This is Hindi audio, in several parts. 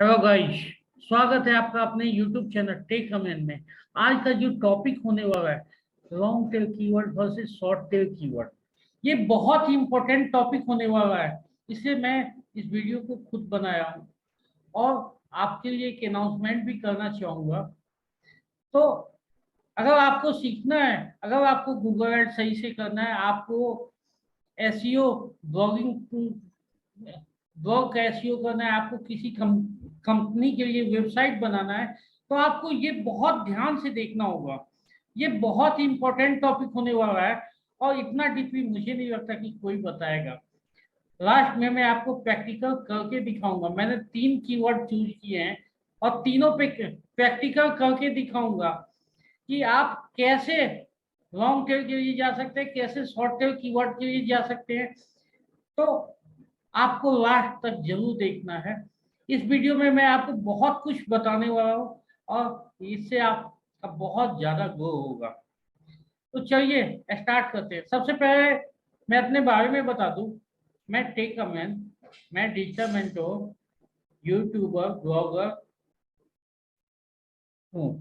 हेलो गाइस, स्वागत है आपका अपने YouTube चैनल टेक कमेंट में। आज का जो टॉपिक होने वाला है long tail keyword versus short tail keyword. ये बहुत ही इंपॉर्टेंट टॉपिक होने वाला है, इसलिए मैं इस वीडियो को खुद बनाया हूँ और आपके लिए एक अनाउंसमेंट भी करना चाहूँगा। तो अगर आपको सीखना है, अगर आपको गूगल एड सही से करना है, आपको एसईओ ब्लॉगिंग ब्लॉग का एसईओ करना है, आपको किसी कंपनी के लिए वेबसाइट बनाना है, तो आपको ये बहुत ध्यान से देखना होगा। ये बहुत ही इंपॉर्टेंट टॉपिक होने वाला है और इतना डीपली मुझे नहीं लगता कि कोई बताएगा। लास्ट में मैं आपको प्रैक्टिकल करके दिखाऊंगा। मैंने 3 कीवर्ड चूज किए हैं और तीनों पे प्रैक्टिकल करके दिखाऊंगा कि आप कैसे लॉन्ग टेल के लिए जा सकते हैं, कैसे शॉर्ट टेल कीवर्ड के लिए जा सकते हैं। तो आपको लास्ट तक जरूर देखना है। इस वीडियो में मैं आपको बहुत कुछ बताने वाला हूँ और इससे आपका बहुत ज्यादा ग्रो होगा। तो चलिए स्टार्ट करते हैं। सबसे पहले मैं अपने बारे में बता दूं। मैं टेक अ मैन, मैं डिजिटल मेंटोर, यूट्यूबर, ब्लॉगर हूँ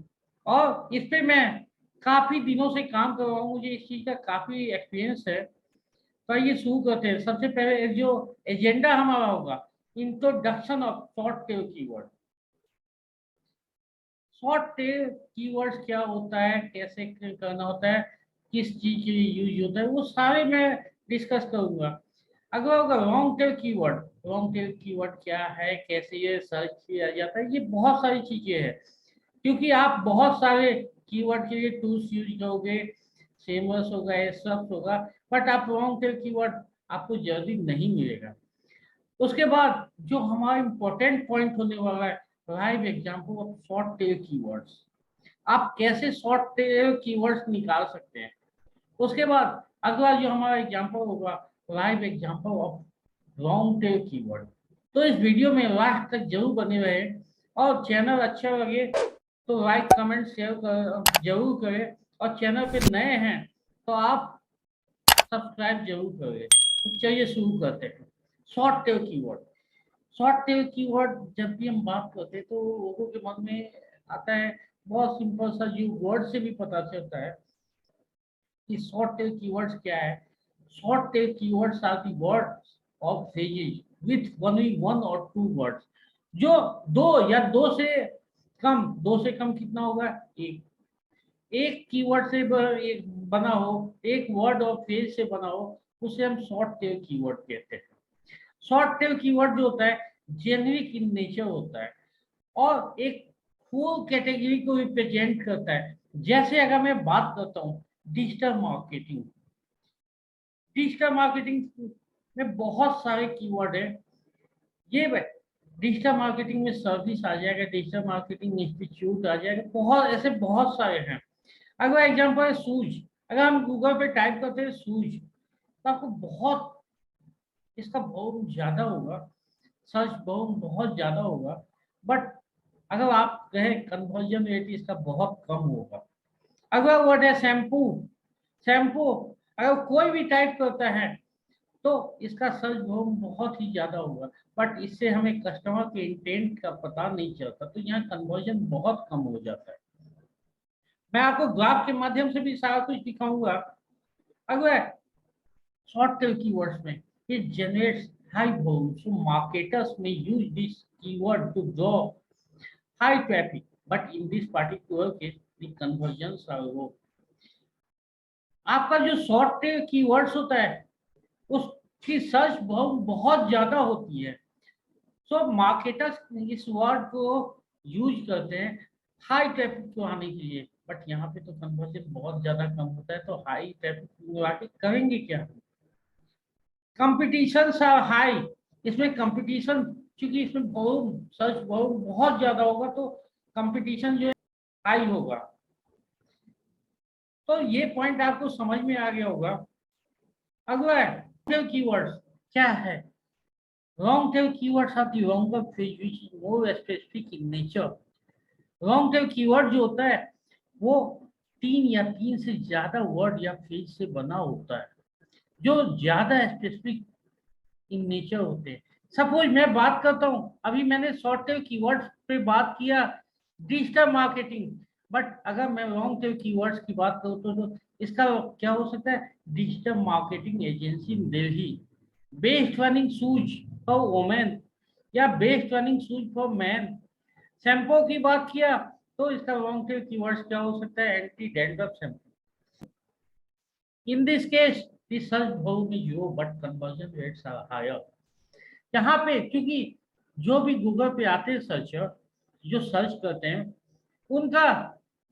और इस पे मैं काफी दिनों से काम कर रहा हूँ। मुझे इस चीज का काफी एक्सपीरियंस है। तो ये शुरू करते हैं। सबसे पहले एक जो एजेंडा हमारा होगा, introduction of short tail keyword. Short tail keywords क्या होता है, कैसे करना होता है, किस चीज के लिए यूज होता है, वो सारे मैं डिस्कस करूंगा। अगर होगा long tail keyword, long tail keyword क्या है, कैसे ये सर्च किया जाता है, ये बहुत सारी चीजें हैं। क्योंकि आप बहुत सारे कीवर्ड के लिए टूल्स यूज करोगे, सेमस होगा, सब होगा, बट आप लॉन्ग टेल कीवर्ड आपको जल्दी नहीं मिलेगा। उसके बाद जो हमारा इंपॉर्टेंट पॉइंट होने वाला है, live example of short tail keywords. आप कैसे शॉर्ट टेल कीवर्ड्स निकाल सकते हैं। उसके बाद अगला जो हमारा एग्जांपल होगा, live example of long tail keyword. तो इस वीडियो में लास्ट तक जरूर बने रहे और चैनल अच्छा लगे तो लाइक कमेंट शेयर जरूर करें और चैनल पे नए हैं तो आप सब्सक्राइब जरूर करें। तो चलिए शुरू करते हैं। Short tail keyword. Short tail keyword जब भी हम बात करते हैं तो लोगों के मन में आता है, बहुत सिंपल सा, जो वर्ड से भी पता चलता है कि शॉर्ट टेल कीवर्ड्स क्या है। Short tail keywords are the words of phrases with only one or two words. जो दो या दो से कम कितना होगा, एक। एक कीवर्ड से एक बना हो, एक वर्ड और फ्रेज से बना हो, उसे हम शॉर्ट टेल कीवर्ड कहते हैं। शॉर्ट टेल कीवर्ड जो होता है जेनरिक इन नेचर होता है और एक फुल कैटेगरी को रिप्रेजेंट करता है। जैसे अगर मैं बात करता हूँ डिजिटल मार्केटिंग, डिजिटल मार्केटिंग में बहुत सारे कीवर्ड है। ये डिजिटल मार्केटिंग में सर्विस आ जाएगा, डिजिटल मार्केटिंग इंस्टीट्यूट आ जाएगा, बहुत ऐसे बहुत सारे हैं। अगर एग्जांपल है शूज, अगर हम गूगल पे टाइप करते हैं शूज तो आपको बहुत इसका बहुत ज्यादा होगा, सर्च बहुत ज्यादा होगा। बट अगर आप कहे कन्वर्जन रेट इसका बहुत कम होगा। अगर वर्ड है शैम्पू, शैम्पू अगर कोई भी टाइप करता है तो इसका सर्च बहुत ही ज्यादा होगा। बट इससे हमें कस्टमर के इंटेंट का पता नहीं चलता, तो यहाँ कन्वर्जन बहुत कम हो जाता है। मैं आपको ग्राफ के माध्यम से भी सारा कुछ दिखाऊंगा। अगर शॉर्ट टेल कीवर्ड्स में it generates high volume, so marketers may use this keyword to draw high traffic, but in this particular case the conversions are low. आपका जो शॉर्ट टेल कीवर्ड्स होता है उसकी सर्च बहुत ज्यादा होती है। सो मार्केटर्स इस वर्ड को यूज करते हैं हाई ट्रैफिक को आने के लिए, बट यहाँ पे तो कन्वर्जन बहुत ज्यादा कम होता है, तो हाई ट्रैफिक करेंगे क्या। कंपटीशन हाई, इसमें कंपटीशन क्योंकि इसमें बहुत सर्च बहुत ज्यादा होगा तो कंपटीशन जो है हाई होगा। तो ये पॉइंट आपको समझ में आ गया होगा। अगला है कीवर्ड्स क्या है। Long tail keywords are the longer phrase which is more specific in nature. Long tail keyword जो होता है वो 3 से ज्यादा वर्ड या फ्रेज से बना होता है, जो ज्यादा स्पेसिफिक इन नेचर होते हैं। सपोज मैं बात करता हूँ, अभी मैंने शॉर्ट टेल कीवर्ड्स पे बात किया, डिजिटल मार्केटिंग, बट अगर मैं लॉन्ग टेल कीवर्ड्स की बात करूँ तो इसका क्या हो सकता है, digital marketing agency in Delhi, best running shoes for women या best running shoes for man. Shampoo की बात किया तो इसका लॉन्ग टेल कीवर्ड्स क्या हो सकता है, anti dandruff shampoo. In this case the search volume is low but conversion rates are higher। यहाँ पे क्योंकि जो भी गूगल पे आते हैं सर्चर, जो सर्च करते हैं, उनका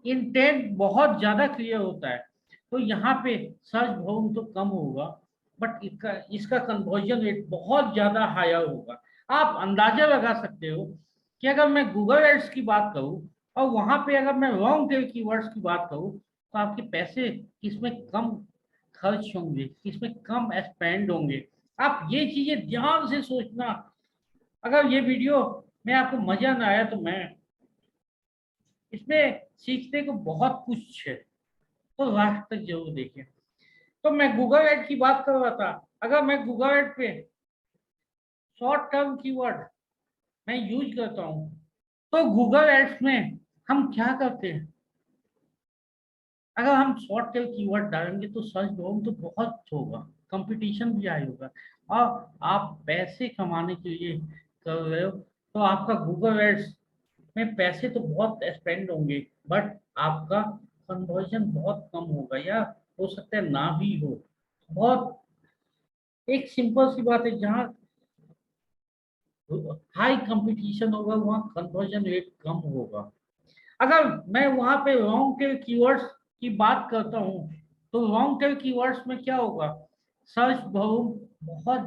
इंटेंट बहुत ज्यादा क्लियर होता है, तो यहाँ पे सर्च वॉल्यूम तो कम होगा, बट इसका इसका कन्वर्जन रेट बहुत ज्यादा हायर होगा। आप अंदाजा लगा सकते हो कि अगर मैं गूगल एड्स की बात करूँ और वहां पे अगर मैं लॉन्ग टेल कीवर्ड्स की बात करूँ, तो आपके पैसे किसमें कम खर्च होंगे, किसमें कम स्पेंड होंगे। आप ये चीजें ध्यान से सोचना। अगर ये वीडियो में आपको मजा ना आया तो मैं इसमें सीखने को बहुत कुछ है, तो लास्ट तक जरूर देखें। तो मैं गूगल एड की बात कर रहा था, अगर मैं गूगल एड पे शॉर्ट टर्म कीवर्ड मैं यूज करता हूँ, तो गूगल एड्स में हम क्या करते हैं, अगर हम शॉर्ट टेल कीवर्ड डालेंगे तो सर्च वॉल्यूम तो बहुत होगा, कंपटीशन भी हाई होगा, और आप पैसे कमाने के लिए कर रहे हो, तो आपका गूगल एड्स में पैसे तो बहुत स्पेंड होंगे, बट आपका कन्वर्जन बहुत कम होगा या हो सकता है ना भी हो। बहुत एक सिंपल सी बात है, जहाँ हाई कंपटीशन होगा वहाँ कन्वर्जन रेट कम होगा। अगर मैं वहां पे लॉन्ग टेल कीवर्ड्स की बात करता हूँ, तो लॉन्ग टेल कीवर्ड्स में क्या होगा, सर्च वॉल्यूम बहुत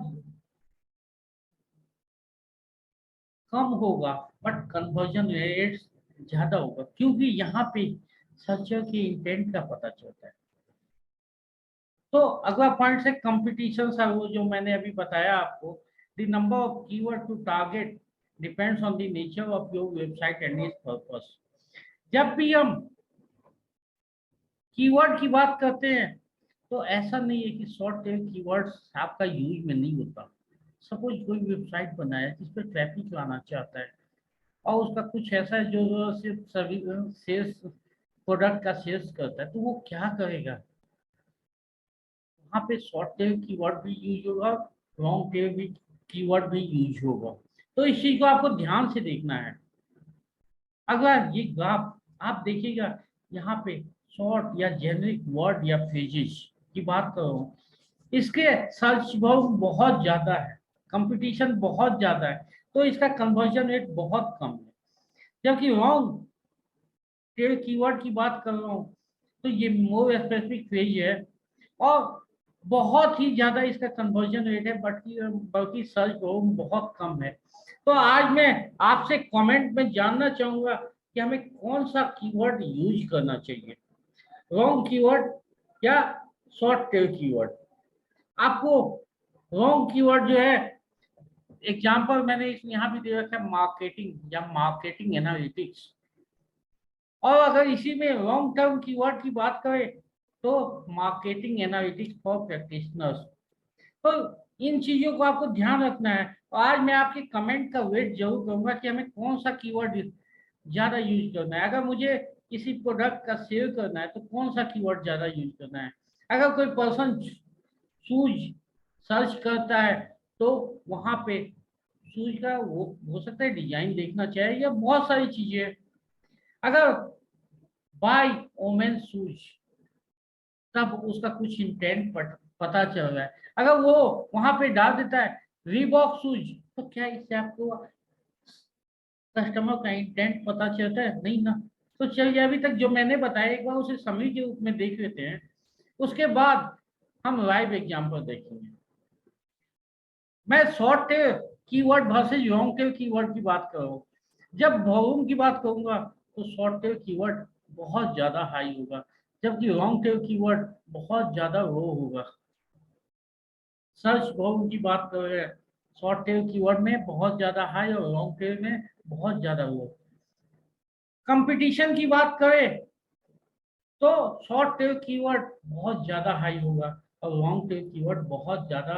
कम होगा, बट कन्वर्जन रेट ज्यादा होगा, क्योंकि यहाँ पे सर्चर के इंटेंट का पता चलता है। तो अगला पॉइंट है कंपटीशन है, वो जो मैंने अभी बताया आपको, the number of keyword to target depends on the nature of your website and its purpose. जब भी हम कीवर्ड की बात करते हैं, तो ऐसा नहीं है कि शॉर्ट टेल कीवर्ड्स आपका यूज में नहीं होता। सपोज कोई वेबसाइट बनाया जिस पर ट्रैफिक लाना चाहता है, और उसका कुछ ऐसा है जो सिर्फ सर्विस सेल्स, प्रोडक्ट का सेल्स करता है, तो वो क्या करेगा, वहाँ पे शॉर्ट टेल कीवर्ड भी यूज होगा, लॉन्ग टेल भी कीवर्ड भी यूज होगा। तो इस चीज को आपको ध्यान से देखना है। अगर ये ग्राफ आप देखिएगा, यहाँ पे शॉर्ट या जेनरिक वर्ड या फ्रेजेस की बात करो, इसके सर्च वॉल्यूम बहुत ज्यादा है, कंपटीशन बहुत ज्यादा है, तो इसका कन्वर्जन रेट बहुत कम है। जबकि लॉन्ग टेल कीवर्ड की बात कर रहा हूँ, तो ये मोर स्पेसिफिक फ्रेज है, और बहुत ही ज्यादा इसका कन्वर्जन रेट है, बल्कि बल्कि सर्च वॉल्यूम बहुत कम है। तो आज मैं आपसे कमेंट में जानना चाहूंगा कि हमें कौन सा कीवर्ड यूज करना चाहिए, लॉन्ग कीवर्ड या शॉर्ट टेल कीवर्ड। आपको लॉन्ग कीवर्ड जो है, एग्जांपल मैंने यहाँ भी दे रखा है, मार्केटिंग या मार्केटिंग एनालिटिक्स। और अगर इसी में लॉन्ग टर्म कीवर्ड की बात करें, तो मार्केटिंग एनालिटिक्स फॉर प्रैक्टिशनर्स। तो इन चीजों को आपको ध्यान रखना है, और आज मैं आपके कमेंट का वेट जरूर करूंगा कि हमें कौन सा कीवर्ड ज्यादा यूज करना है। अगर मुझे किसी प्रोडक्ट का सेल करना है तो कौन सा कीवर्ड ज्यादा यूज करना है। अगर कोई पर्सन शूज सर्च करता है, तो वहां पे शूज का वो हो सकता है डिजाइन देखना चाहिए, या बहुत सारी चीजें। अगर बाय ओमेन शूज, तब उसका कुछ इंटेंट पता चल रहा है। अगर वो वहां पे डाल देता है रीबॉक शूज, तो क्या इससे आपको कस्टमर का इंटेंट पता चलता है, नहीं ना। तो चलिए अभी तक जो मैंने बताया एक बार उसे समरी के रूप में देख लेते हैं, उसके बाद हम लाइव एग्जांपल देखेंगे। मैं short tail keyword versus long tail keyword की बात करूँ, जब वॉल्यूम की बात करूंगा तो शॉर्ट टेल कीवर्ड बहुत ज्यादा हाई होगा, जबकि लॉन्ग टेल कीवर्ड बहुत ज्यादा लो होगा। सर्च वॉल्यूम की बात करें, शॉर्ट टेल कीवर्ड में बहुत ज्यादा हाई और लॉन्ग टेल में बहुत ज्यादा लो। कंपटीशन की बात करें तो शॉर्ट टेल कीवर्ड बहुत ज्यादा हाई होगा और लॉन्ग टेल कीवर्ड बहुत ज्यादा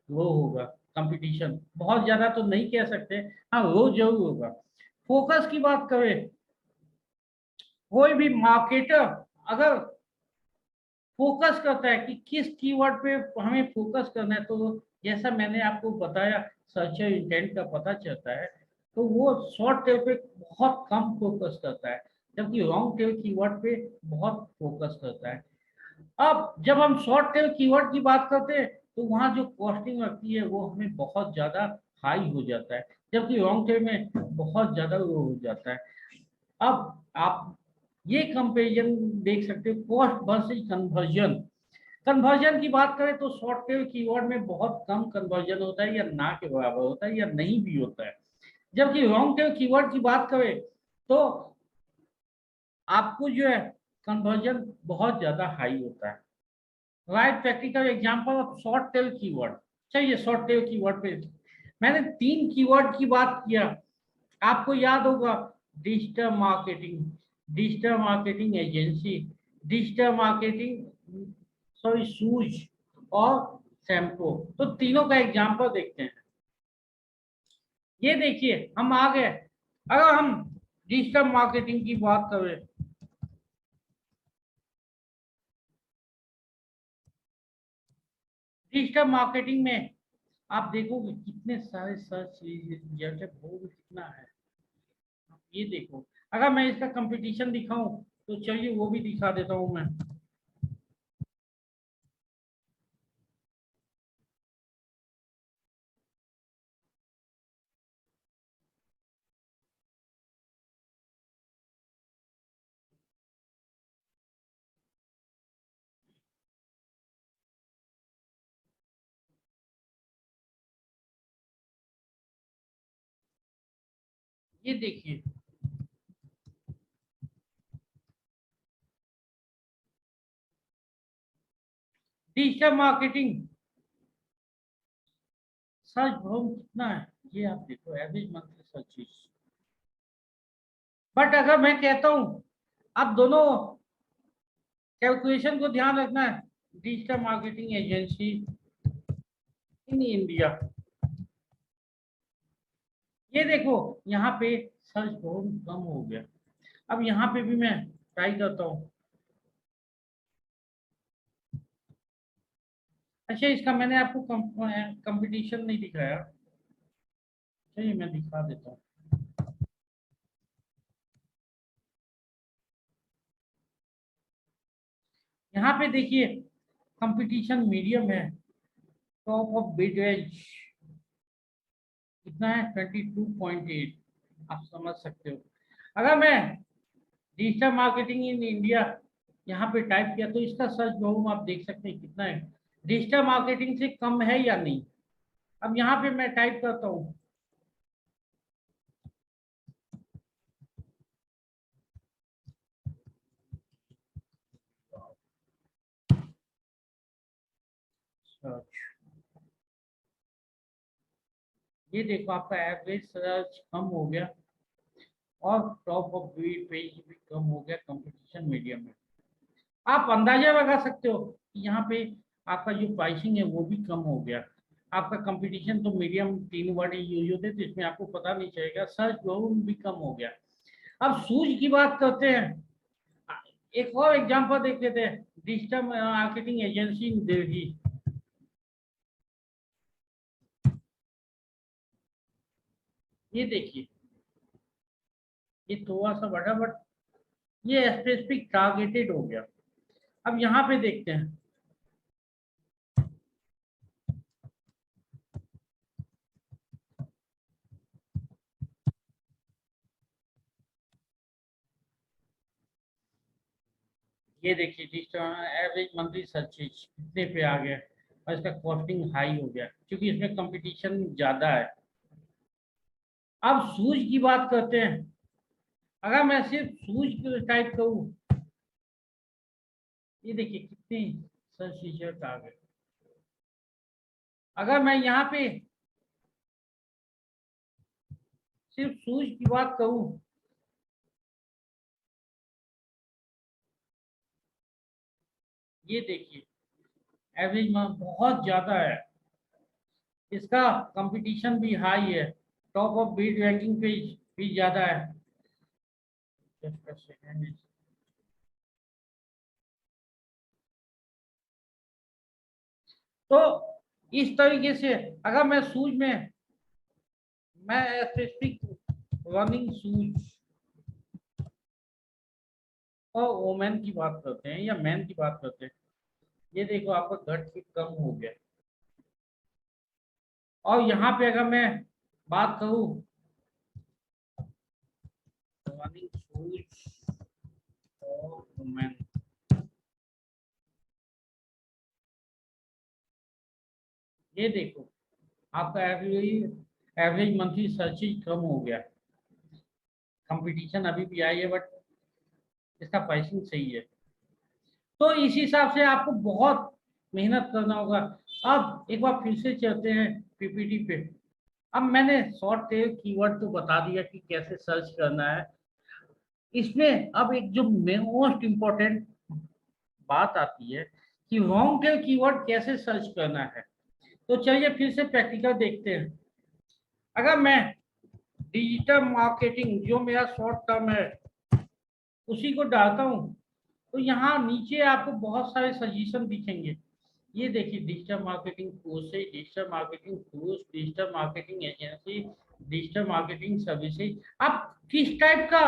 लो होगा। कंपटीशन, बहुत ज्यादा तो नहीं कह सकते, हाँ वो जरूर होगा। फोकस की बात करें, कोई भी मार्केटर अगर फोकस करता है कि किस कीवर्ड पे हमें फोकस करना है, तो जैसा मैंने आपको बताया सर्चर इंटेंट का पता चलता है, तो वो शॉर्ट टेल पे बहुत कम फोकस करता है, जबकि लॉन्ग टेल कीवर्ड पे बहुत फोकस करता है। अब जब हम शॉर्ट टेल कीवर्ड की बात करते हैं, तो वहाँ जो कॉस्टिंग लगती है वो हमें बहुत ज्यादा हाई हो जाता है, जबकि लॉन्ग टेल में बहुत ज्यादा लो हो जाता है। अब आप ये कंपेरिजन देख सकते हो, कॉस्ट वर्सेस कन्वर्जन। कन्वर्जन की बात करें तो शॉर्ट टेल कीवर्ड में बहुत कम कन्वर्जन होता है, या ना के बराबर होता है, या नहीं भी होता है। जबकि लॉन्ग टेल कीवर्ड की बात करें तो आपको जो है कन्वर्जन बहुत ज्यादा हाई होता है। Right practical example of short tail keyword. चलिए शॉर्ट टेल कीवर्ड पे मैंने 3 कीवर्ड की बात किया, आपको याद होगा, digital marketing, digital marketing agency, digital marketing, sorry shoes और शैम्पू। तो तीनों का एग्जांपल देखते हैं। ये देखिए हम आ गए, अगर हम डिजिटल मार्केटिंग की बात करें, डिजिटल मार्केटिंग में आप देखोगे कितने सारे सर्च रिजल्ट है, वो भी कितना है। ये देखो, अगर मैं इसका कंपटीशन दिखाऊं तो चलिए वो भी दिखा देता हूं मैं। ये देखिए, डिजिटल मार्केटिंग सर्च वॉल्यूम कितना है, ये आप देखो, एवरेज मंथली सर्चेस। बट अगर मैं कहता हूँ, आप दोनों कैलकुलेशन को ध्यान रखना है, digital marketing agency in India, ये देखो यहाँ पे सर्च बहुत कम हो गया। अब यहाँ पे भी मैं ट्राई करता हूँ। अच्छा, इसका मैंने आपको कंपटीशन नहीं दिखाया, चलिए मैं दिखा देता हूँ। यहाँ पे देखिए कंपटीशन मीडियम है, टॉप ऑफ बिड रेंज कितना है, 22.8। आप समझ सकते हो, अगर मैं डिजिटल मार्केटिंग इन इंडिया यहाँ पे टाइप किया तो इसका सर्च वॉल्यूम आप देख सकते हैं कितना है, डिजिटल मार्केटिंग से कम है या नहीं। अब यहाँ पे मैं टाइप करता हूँ, सर्च, ये देखो आपका एवरेज सर्च कम हो गया, और टॉप ऑफ पेज भी कम हो गया, कंपटीशन मीडियम में। आप अंदाजा लगा सकते हो कि यहाँ पे आपका जो प्राइसिंग है वो भी कम हो गया। आपका कंपटीशन तो मीडियम 3 वर्ड यूज होते, तो इसमें आपको पता नहीं चलेगा, सर्च वॉल्यूम भी कम हो गया। अब सूझ की बात करते हैं, एक और एग्जांपल देख लेते हैं, digital marketing agency in Delhi. ये देखिए, ये थोड़ा सा बढ़ा, बट ये स्पेसिफिक टारगेटेड हो गया। अब यहाँ पे देखते हैं, ये देखिए डिजिटल एवरेज मंथली सर्चेज कितने पे आ गया, और इसका कॉस्टिंग हाई हो गया क्योंकि इसमें कंपटीशन ज्यादा है। अब सूज की बात करते हैं, अगर मैं सिर्फ सूज टाइप करूं, ये देखिए कितने सर्च रिजल्ट आ गए। अगर मैं यहाँ पे सिर्फ सूज की बात करूं, ये देखिए एवरेज में बहुत ज्यादा है, इसका कंपटीशन भी हाई है, टॉप ऑफ बीट रैंकिंग पे भी ज्यादा है। Just a second. तो इस तरीके से अगर मैं शूज में, मैं स्पेसिफिक रनिंग शूज और वोमेन की बात करते हैं या मैन की बात करते हैं, ये देखो आपका घट फिट कम हो गया। और यहाँ पे अगर मैं बात करूँ रनिंग शूज और वोमेन, ये देखो आपका एवरेज मंथली सर्चिज कम हो गया। कंपटीशन अभी भी आई है बट इसका प्राइसिंग सही है। तो इस हिसाब से आपको बहुत मेहनत करना होगा। अब एक बार फिर से चलते हैं पीपीटी पे। अब मैंने शॉर्ट टेल कीवर्ड तो बता दिया कि कैसे सर्च करना है। इसमें अब एक जो मोस्ट इम्पोर्टेंट बात आती है कि लॉन्ग टेल कीवर्ड कैसे सर्च करना है। तो चलिए फिर से प्रैक्टिकल देखते हैं। अगर मैं डिजिटल मार्केटिंग जो मेरा शॉर्ट टर्म है उसी को डालता हूँ, तो यहाँ नीचे आपको बहुत सारे सजेशन दिखेंगे। ये देखिए digital marketing courses, digital marketing tools, digital marketing agency, digital marketing services. आप किस टाइप का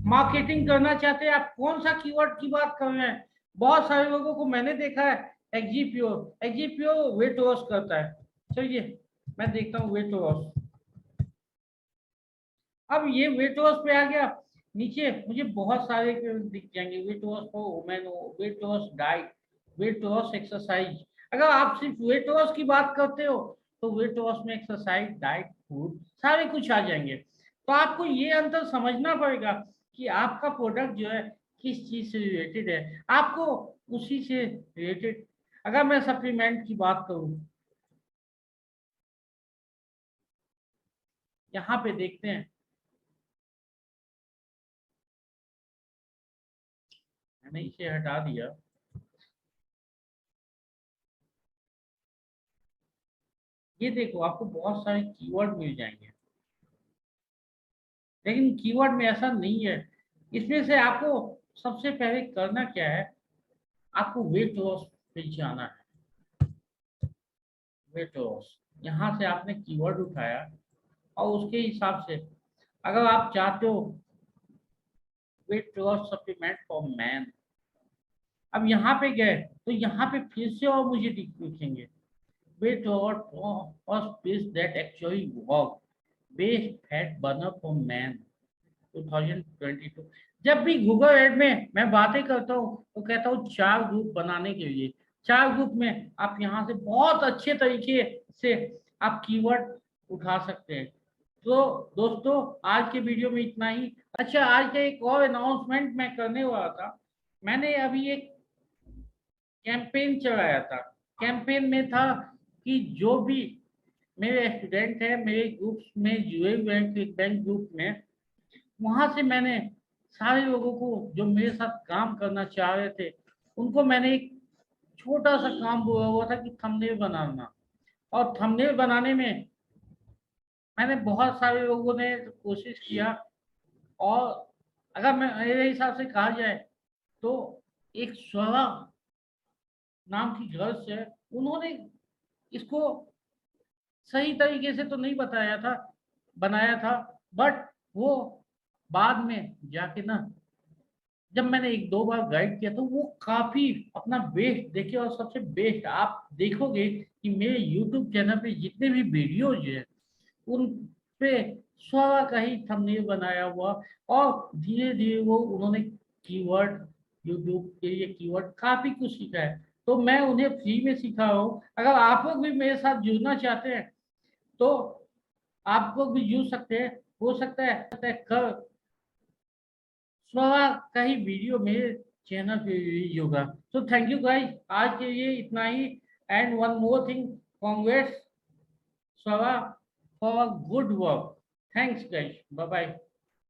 मार्केटिंग करना चाहते हैं, आप कौन सा कीवर्ड की बात कर रहे हैं। बहुत सारे लोगों को मैंने देखा है एक्जीपीओ वेट लॉस करता है। चलिए मैं देखता हूँ वेट लॉस। अब ये वेट लॉस पे आ गया, नीचे मुझे बहुत सारे दिख जाएंगे, weight loss for women, weight loss diet, weight loss exercise. अगर आप सिर्फ वेट लॉस की बात करते हो तो वेट लॉस में एक्सरसाइज, डाइट, फूड सारे कुछ आ जाएंगे। तो आपको ये अंतर समझना पड़ेगा कि आपका प्रोडक्ट जो है किस चीज से रिलेटेड है, आपको उसी से रिलेटेड। अगर मैं सप्लीमेंट की बात करूं, यहाँ पे देखते हैं, मैंने इसे हटा दिया। ये देखो आपको बहुत सारे कीवर्ड मिल जाएंगे, लेकिन कीवर्ड में ऐसा नहीं है। इसमें से आपको सबसे पहले करना क्या है, आपको वेट लॉस पे जाना है। वेट लॉस, यहाँ से आपने कीवर्ड उठाया और उसके हिसाब से अगर आप चाहते हो weight loss supplement for man, अब यहाँ पे गए तो यहाँ पे फिर से और मुझे दिखेंगे weight loss pills that actually work, best fat burner for man 2022। जब भी गूगल एड में मैं बातें करता हूँ तो कहता हूँ 4 ग्रुप बनाने के लिए। 4 ग्रुप में आप यहाँ से बहुत अच्छे तरीके से आप कीवर्ड उठा सकते हैं। तो दोस्तों आज के वीडियो में इतना ही। अच्छा, आज का एक और अनाउंसमेंट मैं करने वाला था। मैंने अभी एक कैंपेन चलाया था। कैंपेन में था कि जो भी मेरे स्टूडेंट है मेरे ग्रुप्स में जुए हुए हैं क्लिकबैंक ग्रुप में, वहां से मैंने सारे लोगों को जो मेरे साथ काम करना चाह रहे थे उनको मैंने एक छोटा सा काम बोला हुआ था कि थंबनेल बनाना। और थंबनेल बनाने में मैंने बहुत सारे लोगों ने कोशिश किया। और अगर मैं मेरे हिसाब से कहा जाए तो एक स्वरा नाम की गर्ल्स है, उन्होंने इसको सही तरीके से तो नहीं बताया था, बनाया था, बट वो बाद में जाके ना जब मैंने एक दो बार गाइड किया तो वो काफी अपना बेस्ट देखे। और सबसे बेस्ट आप देखोगे कि मेरे यूट्यूब चैनल पे जितने भी वीडियोज है उन पे स्वरा का ही थंबनेल बनाया हुआ। और धीरे धीरे वो उन्होंने कीवर्ड, यूट्यूब के लिए कीवर्ड काफी कुछ सीखा है। तो मैं उन्हें फ्री में सिखा रहा हूँ। अगर आप लोग भी मेरे साथ जुड़ना चाहते हैं तो आप लोग भी जुड़ सकते हैं। हो सकता है कल स्वरा का ही वीडियो मेरे चैनल पे रिलीज होगा। तो थैंक यू गाइस, आज के लिए इतना ही। And one more thing, congrats Swara for good work. Thanks guys, bye bye.